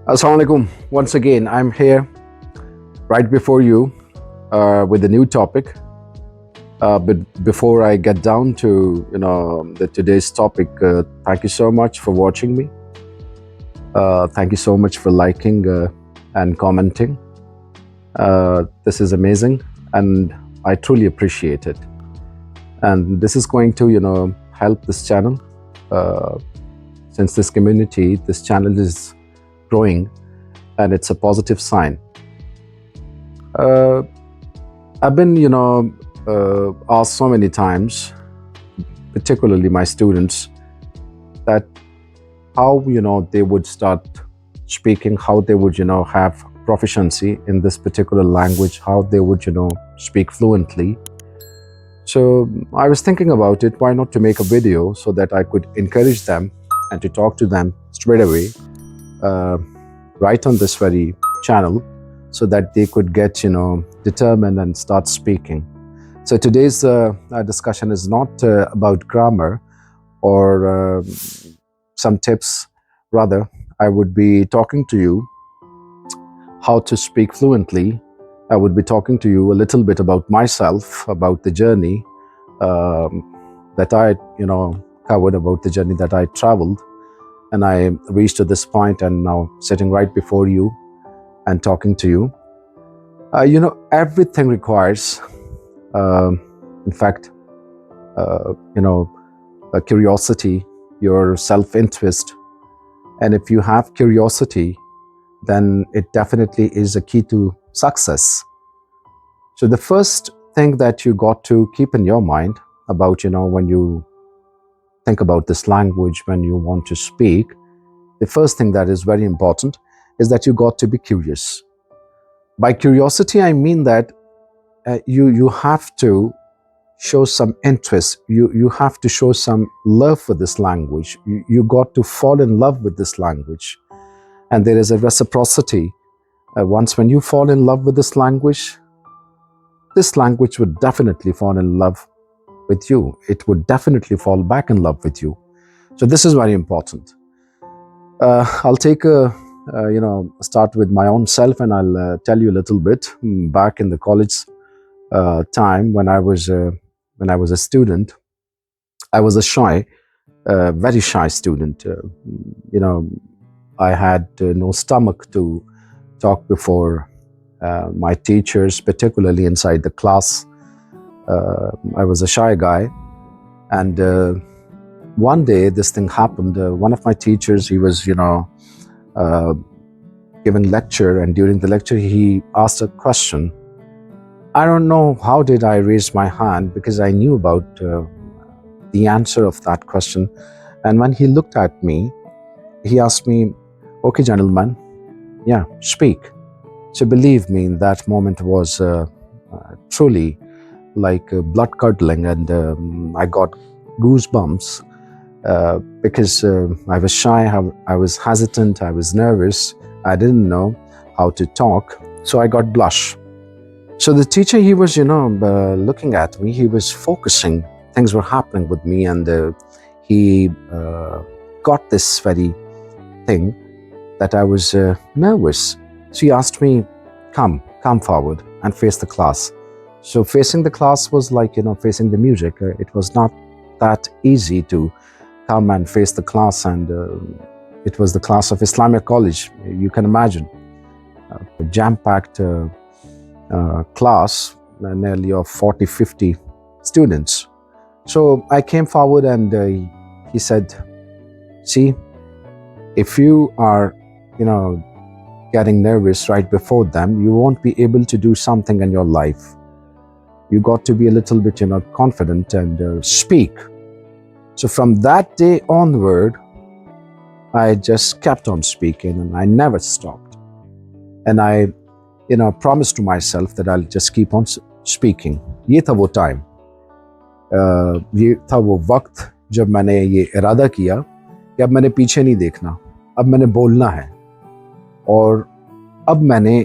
Assalamu alaikum. Once again, I'm here right before you with a new topic. But before I get down to today's topic, thank you so much for watching me. Thank you so much for liking and commenting. This is amazing, and I truly appreciate it. And this is going to help this channel. Since this community, this channel is growing, and it's a positive sign. I've been, asked so many times, particularly my students, that how, they would start speaking, how they would, have proficiency in this particular language, how they would, speak fluently. So I was thinking about it, why not to make a video so that I could encourage them and to talk to them straight away, right on this very channel, so that they could get, determined and start speaking. So today's discussion is not about grammar or some tips. Rather, I would be talking to you how to speak fluently. I would be talking to you a little bit about myself, about the journey that I, covered, about the journey that I traveled, and I reached to this point, and now sitting right before you and talking to you. Everything requires, in fact, a curiosity, your self-interest. And if you have curiosity, then it definitely is a key to success. So the first thing that you got to keep in your mind about, when you think about this language, when you want to speak, the first thing that is very important is that you got to be curious. By curiosity, I mean that you have to show some interest. You have to show some love for this language. You got to fall in love with this language. And there is a reciprocity. Once when you fall in love with this language would definitely fall in love with you. It would definitely fall back in love with you. So this is very important. I'll take start with my own self, and I'll tell you a little bit. Back in the college time, when I was a student, I was a very shy student. I had no stomach to talk before my teachers, particularly inside the class. I was a shy guy, and one day this thing happened. One of my teachers, he was, giving lecture, and during the lecture he asked a question. I don't know how did I raise my hand, because I knew about the answer of that question. And when he looked at me, he asked me, "Okay, gentlemen, yeah, speak." So believe me, in that moment was truly like blood curdling, and I got goosebumps because I was shy, I was hesitant, I was nervous, I didn't know how to talk, so I got blush. So the teacher, he was, looking at me, he was focusing, things were happening with me, and he got this very thing that I was nervous. So he asked me, come forward and face the class. So facing the class was like, facing the music. It was not that easy to come and face the class, and it was the class of Islamic college. You can imagine, a jam-packed class, nearly of 40-50 students. So I came forward, and he said, "See, if you are, getting nervous right before them, you won't be able to do something in your life. You got to be a little bit, confident and speak." So from that day onward, I just kept on speaking, and I never stopped. And I, promised to myself that I'll just keep on speaking. ये था वो time, ये था वो वक्त जब मैंने ये इरादा किया कि अब मैंने पीछे नहीं देखना, अब मैंने बोलना है, और अब मैंने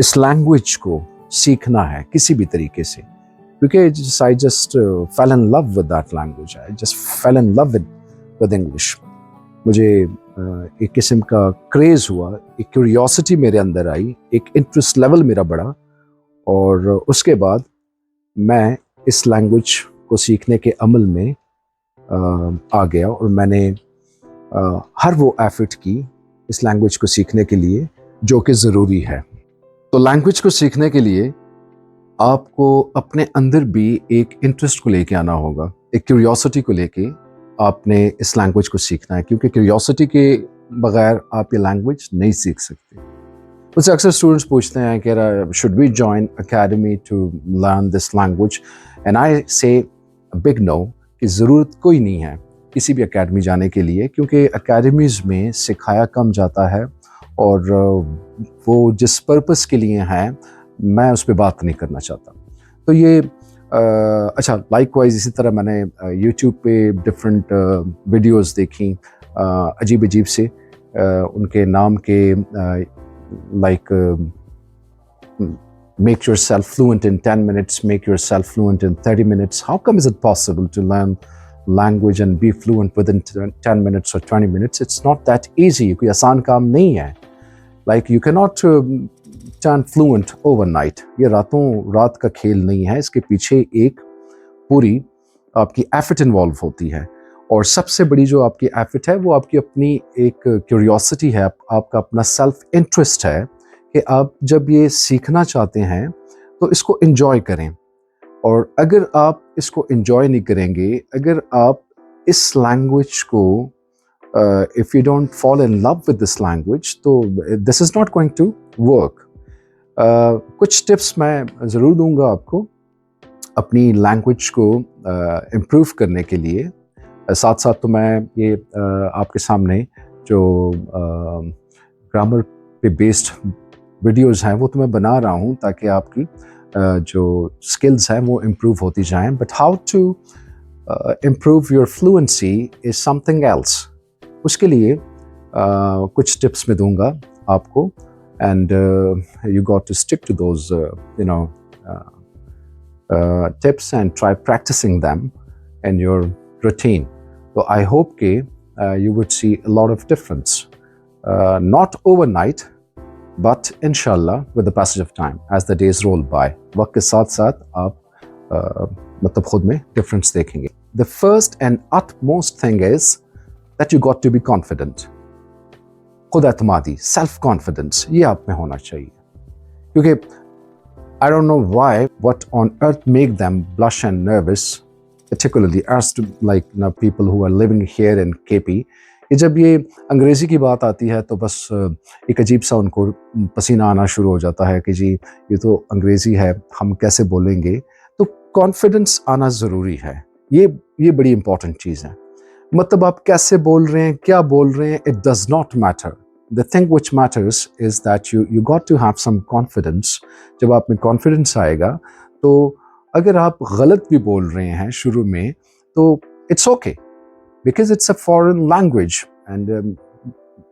इस लैंग्वेज को सीखना है किसी भी तरीके से, क्योंकि I just fell in love with that language. I just fell in love with English. मुझे एक किस्म का क्रेज़ हुआ, एक क्यूरियोसिटी मेरे अंदर आई, एक इंटरेस्ट लेवल मेरा बढ़ा और उसके बाद मैं इस लैंग्वेज को सीखने के अमल में आ गया और मैंने हर वो एफर्ट की इस लैंग्वेज को सीखने के लिए जो कि ज़रूरी है। तो लैंग्वेज को सीखने के लिए आपको अपने अंदर भी एक इंटरेस्ट को लेके आना होगा, एक क्यूरियोसिटी को लेके आपने इस लैंग्वेज को सीखना है, क्योंकि क्यूरियोसिटी के बगैर आप ये लैंग्वेज नहीं सीख सकते। मुझसे अक्सर स्टूडेंट्स पूछते हैं कि should we join academy to learn this language, and I say big no कि ज़रूरत कोई नहीं है किसी भी अकेडमी जाने के लिए, क्योंकि अकेडमीज़ में सिखाया कम जाता है और वो जिस पर्पस के लिए हैं मैं उस पर बात नहीं करना चाहता। तो ये अच्छा, लाइकवाइज इसी तरह मैंने यूट्यूब पे डिफरेंट वीडियोस देखी अजीब अजीब से उनके नाम के like make yourself fluent in 10 minutes, make yourself fluent in 30 minutes. How come is it possible to learn language and be fluent within 10 minutes or 20 minutes? It's not that easy. कोई आसान काम नहीं है. Like you cannot turn fluent overnight. ये रात का खेल नहीं है. इसके पीछे एक पूरी आपकी एफर्ट इन्वॉल्व होती है और सबसे बड़ी जो आपकी एफर्ट है वो आपकी अपनी एक क्यूरियोसिटी है, आपका अपना सेल्फ इंटरेस्ट है कि आप जब ये सीखना चाहते हैं तो इसको एंजॉय करें। और अगर आप इसको एंजॉय नहीं करेंगे, अगर आप इस लैंग्वेज को if you don't fall in love with this language, तो this is not going to work. कुछ टिप्स मैं ज़रूर दूंगा आपको अपनी लैंग्वेज को इम्प्रूव करने के लिए। साथ साथ तो मैं ये आपके सामने जो ग्रामर पे बेस्ड वीडियोज़ हैं वो तो मैं बना रहा हूँ ताकि आपकी जो स्किल्स हैं वो इम्प्रूव होती जाएं। But how to improve your fluency is something else. उसके लिए कुछ टिप्स मैं दूंगा आपको, and you got to stick to those tips and try practicing them in your routine. So I hope कि you would see a lot of difference. Not overnight, but inshallah with the passage of time, as the days roll by. वक्त के साथ साथ आप मतलब खुद में difference देखेंगे. The first and utmost thing is that you got to be confident. खुद एतमादी, self confidence, ये आप में होना चाहिए, क्योंकि I don't know why, what on earth make them blush and nervous, particularly as to people who are living here in KP. कि जब ये अंग्रेज़ी की बात आती है तो बस एक अजीब सा उनको पसीना आना शुरू हो जाता है कि जी ये तो अंग्रेज़ी है, हम कैसे बोलेंगे। तो कॉन्फिडेंस आना ज़रूरी है, ये बड़ी इंपॉर्टेंट चीज़ है। मतलब आप कैसे बोल रहे हैं, क्या बोल रहे हैं, it does not matter. The thing which matters is that you got to have some confidence. जब आप में confidence आएगा तो अगर आप गलत भी बोल रहे हैं शुरू में तो it's okay because it's a foreign language and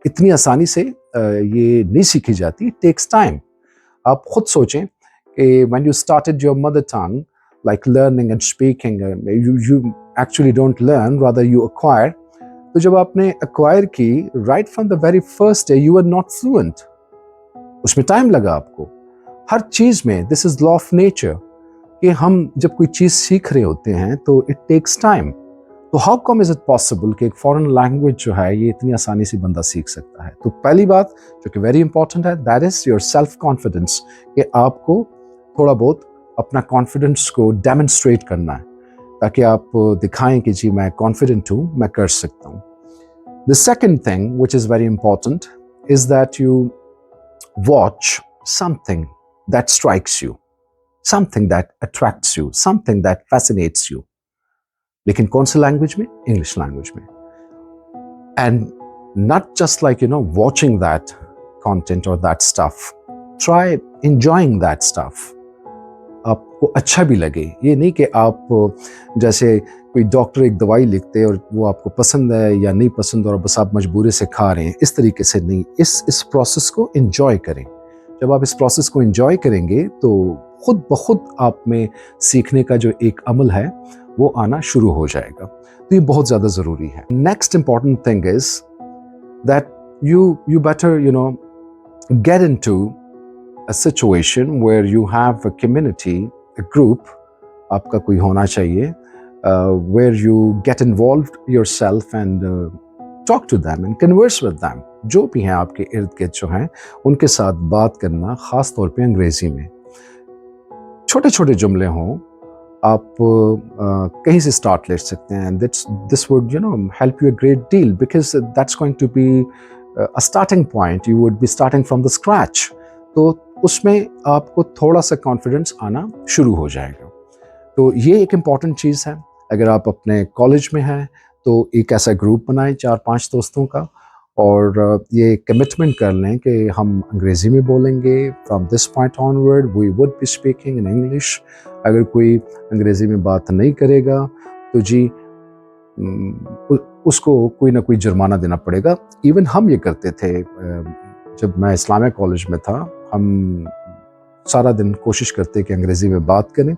इतनी आसानी से ये नहीं सीखी जाती. It takes time. आप खुद सोचें कि when you started your mother tongue, like learning and speaking, you actually don't learn, rather you acquire. तो जब आपने एक्वायर की, right from the very first day you are not fluent. उसमें time लगा आपको. हर चीज़ में this is law of nature कि हम जब कोई चीज़ सीख रहे होते हैं तो इट टेक्स टाइम. तो how come is it possible कि एक फॉरेन लैंग्वेज जो है ये इतनी आसानी से बंदा सीख सकता है. तो पहली बात जो कि वेरी इंपॉर्टेंट है, that is your self confidence, कि आपको थोड़ा बहुत अपना कॉन्फिडेंस को डेमोन्स्ट्रेट करना है ताकि आप दिखाएं कि जी मैं कॉन्फिडेंट हूँ, मैं कर सकता हूँ. The second thing which is very important is that you watch something that strikes you, something that attracts you, something that fascinates you. लेकिन कौन सी लैंग्वेज में? इंग्लिश लैंग्वेज में. And not just like watching that content or that stuff. Try enjoying that stuff. आपको अच्छा भी लगे. ये नहीं कि आप जैसे कोई डॉक्टर एक दवाई लिखते हैं और वो आपको पसंद है या नहीं पसंद और बस आप मजबूरी से खा रहे हैं, इस तरीके से नहीं. इस प्रोसेस को एंजॉय करें. जब आप इस प्रोसेस को एंजॉय करेंगे तो खुद ब खुद आप में सीखने का जो एक अमल है वो आना शुरू हो जाएगा. तो ये बहुत ज़्यादा ज़रूरी है. Next important thing is that you better, get into a situation where you have a community, a group, आपका कोई होना चाहिए, where you get involved yourself and talk to them and converse with them. जो भी हैं आपके इर्द गिर्द जो हैं उनके साथ बात करना, ख़ास तौर पे अंग्रेज़ी में। छोटे छोटे जुमले हों, आप कहीं से स्टार्ट ले सकते हैं, this would help you a great deal, because that's going to be a starting point, you would be starting from the scratch. तो उसमें आपको थोड़ा सा कॉन्फिडेंस आना शुरू हो जाएगा। तो ये एक इम्पॉर्टेंट चीज़ है। अगर आप अपने कॉलेज में हैं तो एक ऐसा ग्रुप बनाएं 4-5 दोस्तों का, और ये कमिटमेंट कर लें कि हम अंग्रेज़ी में बोलेंगे, from this point onward we would be speaking in English. अगर कोई अंग्रेज़ी में बात नहीं करेगा तो जी उसको कोई ना कोई जुर्माना देना पड़ेगा। इवन हम ये करते थे, जब मैं इस्लामिया कॉलेज में था, हम सारा दिन कोशिश करते कि अंग्रेज़ी में बात करें,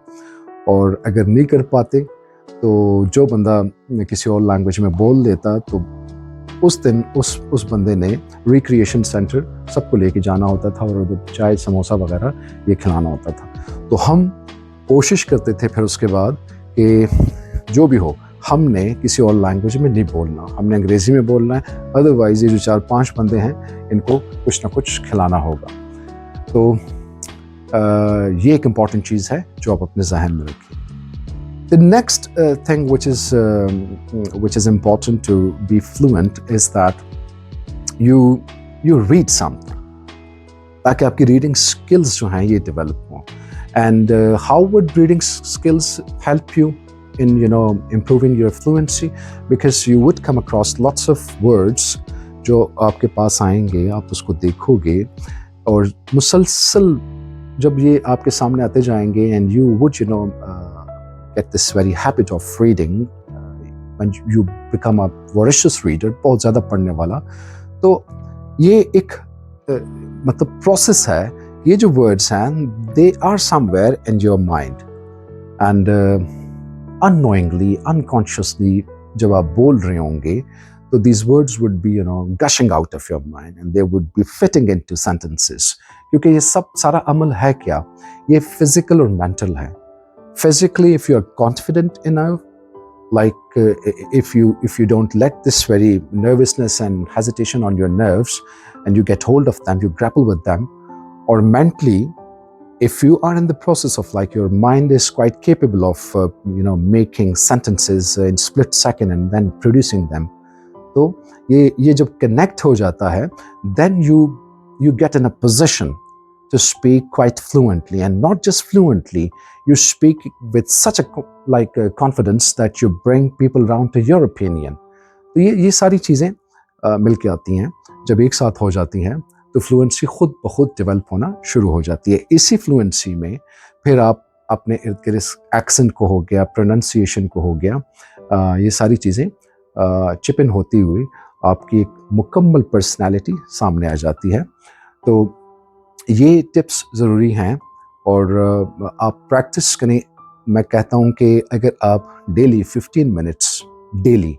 और अगर नहीं कर पाते तो जो बंदा किसी और लैंग्वेज में बोल देता तो उस दिन उस बंदे ने रिक्रिएशन सेंटर सबको लेके जाना होता था, और उधर चाय समोसा वगैरह ये खिलाना होता था। तो हम कोशिश करते थे फिर उसके बाद कि जो भी हो, हमने किसी और लैंग्वेज में नहीं बोलना, हमने अंग्रेज़ी में बोलना है, अदरवाइज़ ये जो 4-5 बंदे हैं इनको कुछ ना कुछ खिलाना होगा। तो ये एक इम्पॉर्टेंट चीज़ है जो आप अपने जहन में रखें। The next thing which is important to be fluent is that you read something, ताकि आपकी reading skills जो हैं ये develop हों। And how would reading skills help you in improving your fluency? Because you would come across lots of words जो आपके पास आएंगे, आप उसको देखोगे और मुसलसल जब ये आपके सामने आते जाएंगे, and you would get this very habit of reading, when you become a voracious reader, बहुत ज़्यादा पढ़ने वाला, तो ये एक मतलब प्रोसेस है। ये जो वर्ड्स हैं they are somewhere in your mind, and unknowingly, unconsciously जब आप बोल रहे होंगे तो these words would be gushing out of your mind, and they would be fitting into sentences, क्योंकि ये सब सारा अमल है क्या, ये फिजिकल और मेंटल है। Physically, if you are confident enough, like if you don't let this very nervousness and hesitation on your nerves, and you get hold of them, you grapple with them, or mentally, if you are in the process of like your mind is quite capable of making sentences in split second and then producing them, तो ये जब connect हो जाता है, then you get in a position to speak quite fluently, and not just fluently, you speak with such a confidence that you bring people around to your opinion. तो ये सारी चीज़ें मिलके आती हैं। जब एक साथ हो जाती हैं तो फ्लुएंसी खुद ब खुद डेवलप होना शुरू हो जाती है। इसी फ्लुएंसी में फिर आप अपने इर्द गिर्द एक्सेंट को हो गया, प्रोनाउंसिएशन को हो गया, ये सारी चीज़ें चिप इन होती हुई आपकी एक मुकम्मल पर्सनैलिटी सामने आ जाती है। तो ये टिप्स ज़रूरी हैं, और आप प्रैक्टिस करें। मैं कहता हूँ कि अगर आप डेली 15 मिनट्स डेली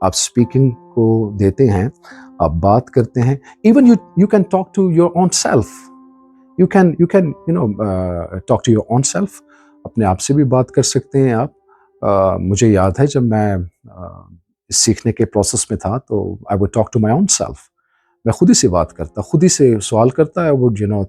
आप स्पीकिंग को देते हैं, आप बात करते हैं, even you can talk to your own self, you can talk to your own self, अपने आप से भी बात कर सकते हैं आप। मुझे याद है जब मैं सीखने के प्रोसेस में था तो I would talk to my own self, मैं खुद ही से बात करता, खुद ही से सवाल करता, I would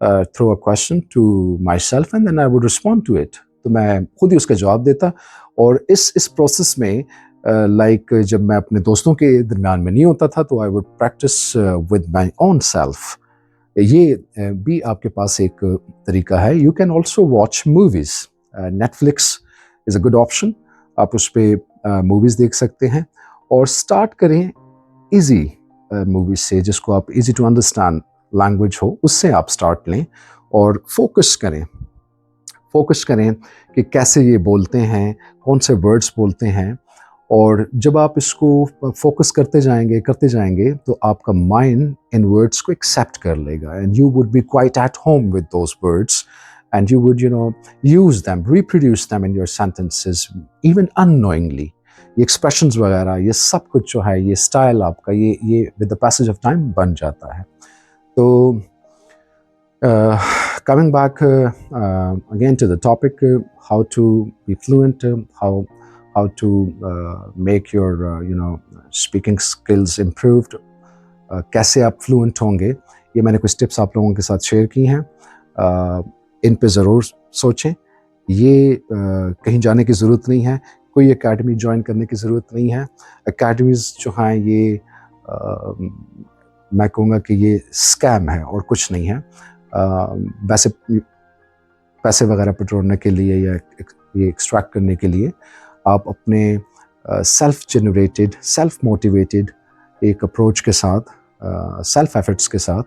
throw a question to myself and then I would respond to it. तो मैं खुद ही उसका जवाब देता, और इस प्रोसेस में जब मैं अपने दोस्तों के दरमियान में नहीं होता था तो I would practice with my own self. ये भी आपके पास एक तरीका है। You can also watch movies, Netflix is a good option, आप उस पर मूवीज़ देख सकते हैं, और स्टार्ट करें ईजी मूवीज़ से, जिसको आप ईजी टू अंडरस्टैंड लैंग्वेज हो, उससे आप स्टार्ट लें और फोकस करें कि कैसे ये बोलते हैं, कौन से वर्ड्स बोलते हैं, और जब आप इसको फोकस करते जाएंगे तो आपका माइंड इन वर्ड्स को एक्सेप्ट कर लेगा, and you would B quite at home with those words, and you would use them, reproduce them in your sentences even unknowingly, ये एक्सप्रेशंस वगैरह, ये सब कुछ जो है, ये स्टाइल आपका, ये with the passage of time बन जाता है. तो coming back again to the topic, how to be fluent, how to make your speaking skills improved. कैसे आप फ्लुएंट होंगे, ये मैंने कुछ टिप्स आप लोगों के साथ शेयर की हैं. इन पे ज़रूर सोचें. ये कहीं जाने की ज़रूरत नहीं है, कोई एकेडमी ज्वाइन करने की ज़रूरत नहीं है. एकेडमीज़ जो हैं ये मैं कहूँगा कि ये स्कैम है और कुछ नहीं है. वैसे पैसे वगैरह पटोरने के लिए या ये एक्सट्रैक्ट करने के लिए आप अपने सेल्फ जनरेटेड, सेल्फ मोटिवेटेड एक अप्रोच के साथ, सेल्फ एफर्ट्स के साथ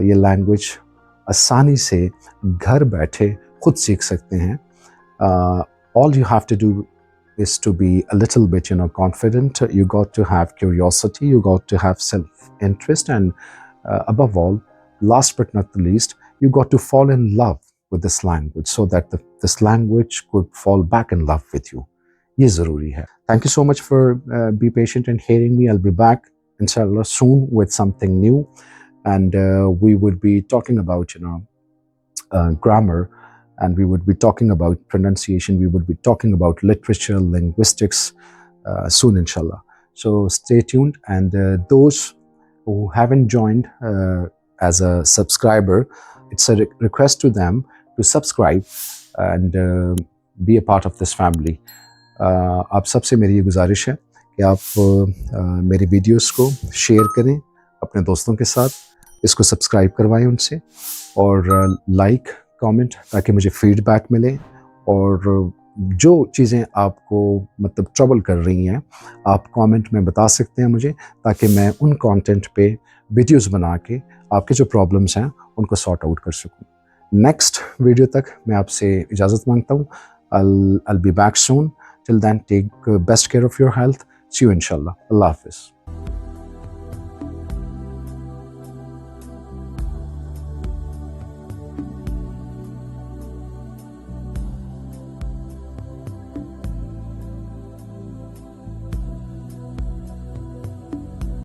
ये लैंग्वेज आसानी से घर बैठे खुद सीख सकते हैं. All you have to do is to be a little bit confident. You got to have curiosity, you got to have self-interest, and above all, last but not the least, you got to fall in love with this language so that this language could fall back in love with you. Ye zaruri hai. Thank you so much for be patient and hearing me. I'll be back inshallah soon with something new, and we would be talking about grammar, and we would be talking about pronunciation, we would be talking about literature, linguistics soon inshallah. So stay tuned, and those who haven't joined as a subscriber, it's a request to them to subscribe and be a part of this family. आप सबसे मेरी ये गुजारिश है कि आप मेरी videos को शेयर करें अपने दोस्तों के साथ, इसको सब्सक्राइब करवाएं उनसे, और लाइक कमेंट, ताकि मुझे फीडबैक मिले. और जो चीज़ें आपको मतलब ट्रबल कर रही हैं, आप कमेंट में बता सकते हैं मुझे, ताकि मैं उन कंटेंट पे वीडियोस बना के आपके जो प्रॉब्लम्स हैं उनको सॉर्ट आउट कर सकूं. नेक्स्ट वीडियो तक मैं आपसे इजाज़त मांगता हूँ. I'll be back soon. Till then, take best care of your health. See you inshallah. Allah Hafiz.